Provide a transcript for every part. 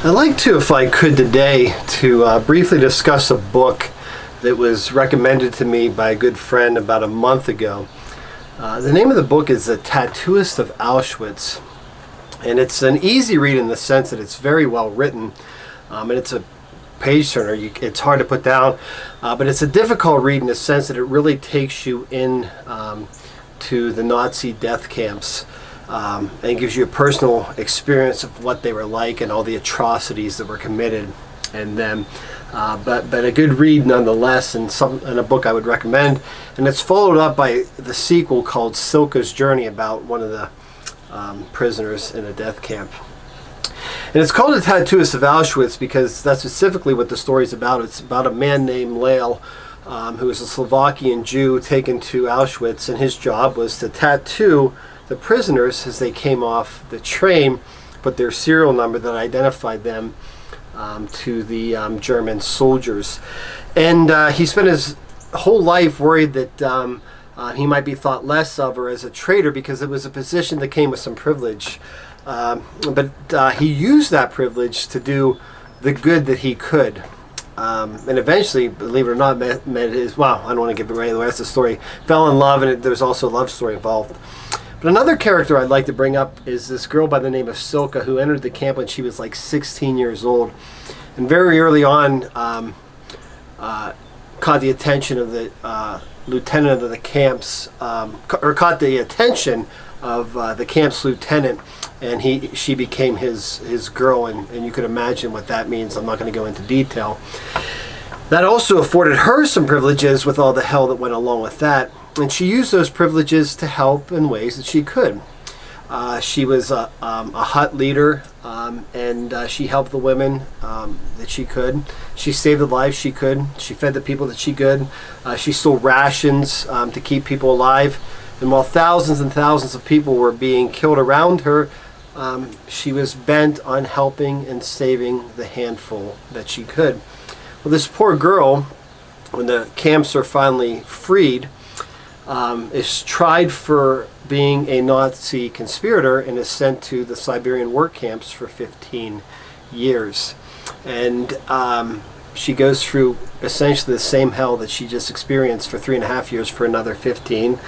I'd like to, if I could today, to briefly discuss a book that was recommended to me by a good friend about a month ago. The name of the book is The Tattooist of Auschwitz, and it's an easy read in the sense that it's very well written, and it's a page turner. It's hard to put down, but it's a difficult read in the sense that it really takes you in to the Nazi death camps. And gives you a personal experience of what they were like and all the atrocities that were committed and them. But a good read nonetheless, and a book I would recommend. And it's followed up by the sequel called Silke's Journey, about one of the prisoners in a death camp. And it's called The Tattooist of Auschwitz because that's specifically what the story's about. It's about a man named Lale, who was a Slovakian Jew taken to Auschwitz, and his job was to tattoo the prisoners as they came off the train, put their serial number that identified them to the German soldiers. And he spent his whole life worried that he might be thought less of or as a traitor because it was a position that came with some privilege. But he used that privilege to do the good that he could. And eventually, believe it or not, met his, I don't want to give away the rest of the story, fell in love, and there's also a love story involved. But another character I'd like to bring up is this girl by the name of Silke, who entered the camp when she was like 16 years old. And very early on, caught the attention of the lieutenant of the camps, or caught the attention of the camp's lieutenant, and she became his girl, and you could imagine what that means. I'm not going to go into detail. That also afforded her some privileges with all the hell that went along with that. And she used those privileges to help in ways that she could. She was a hut leader, and she helped the women that she could. She saved the lives she could. She fed the people that she could. She stole rations to keep people alive. And while thousands and thousands of people were being killed around her, she was bent on helping and saving the handful that she could. Well, this poor girl, when the camps are finally freed, is tried for being a Nazi conspirator and is sent to the Siberian work camps for 15 years. And she goes through essentially the same hell that she just experienced for 3.5 years for another 15.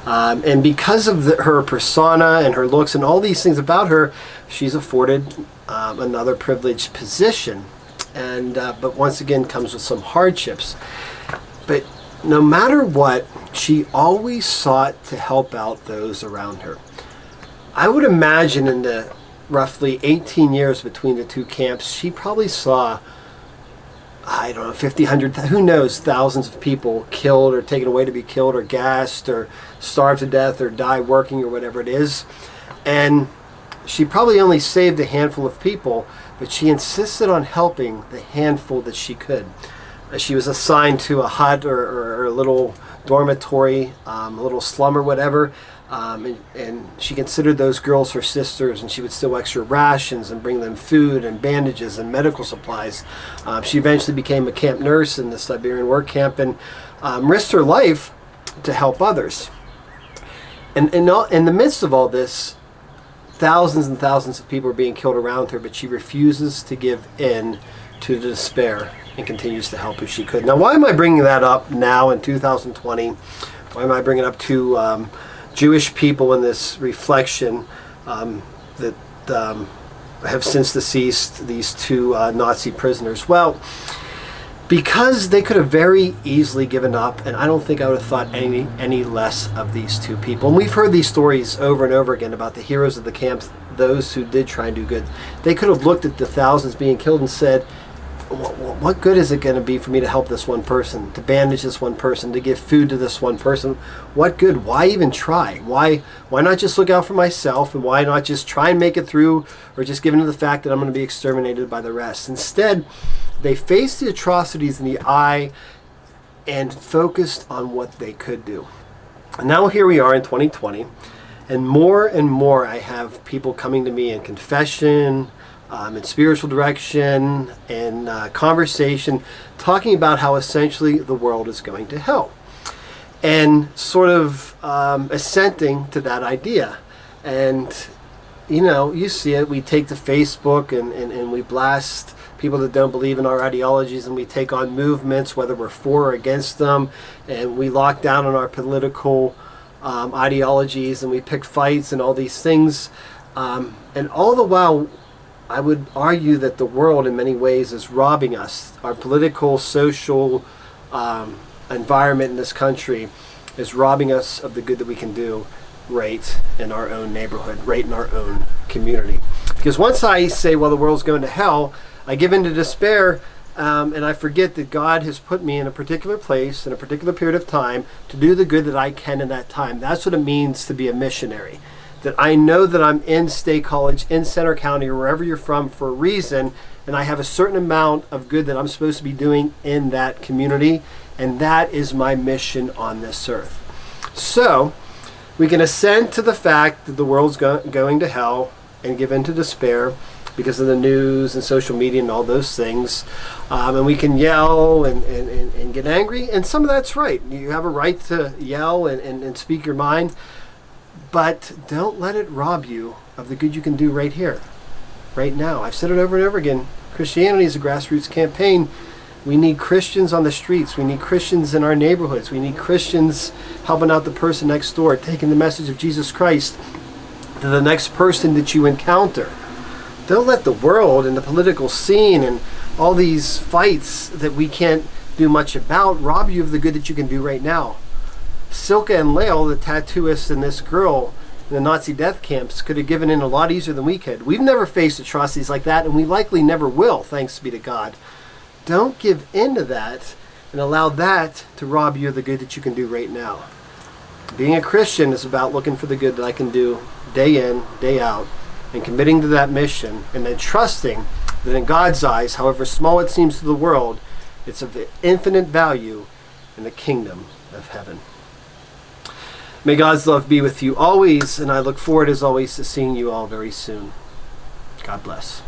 And because of her persona and her looks and all these things about her, she's afforded another privileged position. And but once again comes with some hardships. But no matter what, she always sought to help out those around her. I would imagine in the roughly 18 years between the two camps, she probably saw, 50, 100, who knows, thousands of people killed or taken away to be killed or gassed or starved to death or die working or whatever it is. And she probably only saved a handful of people, but she insisted on helping the handful that she could. She was assigned to a hut or a little dormitory, a little slum or whatever, and she considered those girls her sisters, and she would steal extra rations and bring them food and bandages and medical supplies. She eventually became a camp nurse in the Siberian work camp and risked her life to help others. And in the midst of all this, thousands and thousands of people are being killed around her, but she refuses to give in to the despair and continues to help if she could. Now, why am I bringing that up now in 2020? Why am I bringing up to Jewish people in this reflection that have since deceased these two Nazi prisoners? Well, because they could have very easily given up, and I don't think I would have thought any less of these two people. And we've heard these stories over and over again about the heroes of the camps, those who did try and do good. They could have looked at the thousands being killed and said, what good is it going to be for me to help this one person, to bandage this one person, to give food to this one person? What good? Why even try? Why not just look out for myself, and why not just try and make it through, or just give in to the fact that I'm going to be exterminated by the rest? Instead, they faced the atrocities in the eye and focused on what they could do. And now here we are in 2020, and more I have people coming to me in confession, in spiritual direction, and conversation, talking about how essentially the world is going to hell, and sort of assenting to that idea. And you see it. We take to Facebook and we blast people that don't believe in our ideologies, and we take on movements, whether we're for or against them, and we lock down on our political ideologies, and we pick fights and all these things. And all the while, I would argue that the world in many ways is robbing us. Our political, social environment in this country is robbing us of the good that we can do right in our own neighborhood, right in our own community. Because once I say, well, the world's going to hell, I give into despair, and I forget that God has put me in a particular place, in a particular period of time, to do the good that I can in that time. That's what it means to be a missionary. That I know that I'm in State College, in Center County, or wherever you're from for a reason, and I have a certain amount of good that I'm supposed to be doing in that community, and that is my mission on this earth. So, we can assent to the fact that the world's going to hell and give in to despair because of the news and social media and all those things. And we can yell and get angry, and some of that's right. You have a right to yell and speak your mind, but don't let it rob you of the good you can do right here, right now. I've said it over and over again. Christianity is a grassroots campaign. We need Christians on the streets. We need Christians in our neighborhoods. We need Christians helping out the person next door, taking the message of Jesus Christ to the next person that you encounter. Don't let the world and the political scene and all these fights that we can't do much about rob you of the good that you can do right now. Silke and Lael, the tattooist and this girl in the Nazi death camps, could have given in a lot easier than we could. We've never faced atrocities like that, and we likely never will, thanks be to God. Don't give in to that and allow that to rob you of the good that you can do right now. Being a Christian is about looking for the good that I can do day in, day out, and committing to that mission, and then trusting that in God's eyes, however small it seems to the world, it's of infinite value in the kingdom of heaven. May God's love be with you always, and I look forward as always to seeing you all very soon. God bless.